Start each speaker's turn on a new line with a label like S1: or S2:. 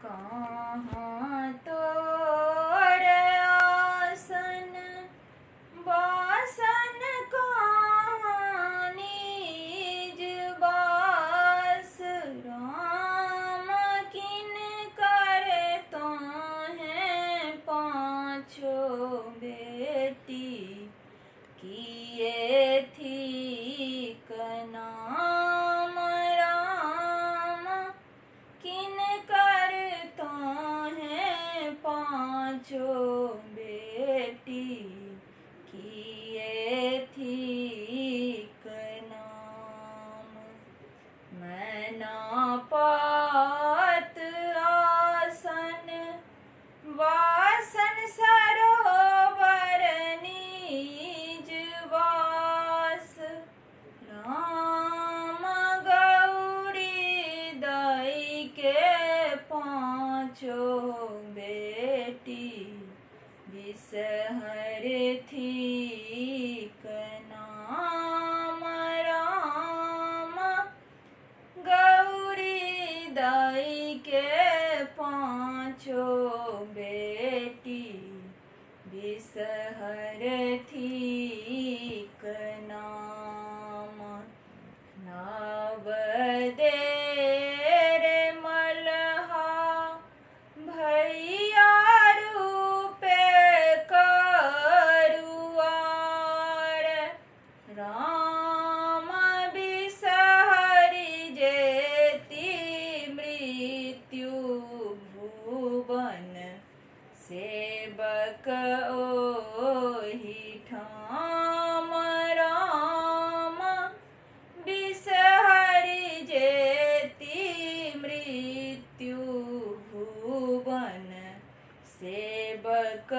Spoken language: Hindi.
S1: कहाँ तोर आसन बासन कहाँ निज बास राम किन कर तोहें पाँचों बेटी किए थी नाम राम किन कर तोहें पाँचों बेटी किए थी नाम मैना पात आसन वासन सरोवर निज वास राम गौरी दई के पाँचों बेटी बिसहर थी नाम राम गौरी दई के पाँचों बेटी बिसहर थी नाम नव देर मलहा भैया रूपे करुआर राम बिसहरि जेति मृत्यु भुवन सेवक ओहि ठाम राम बिसहरि जेति मृत्यु भुवन सेवक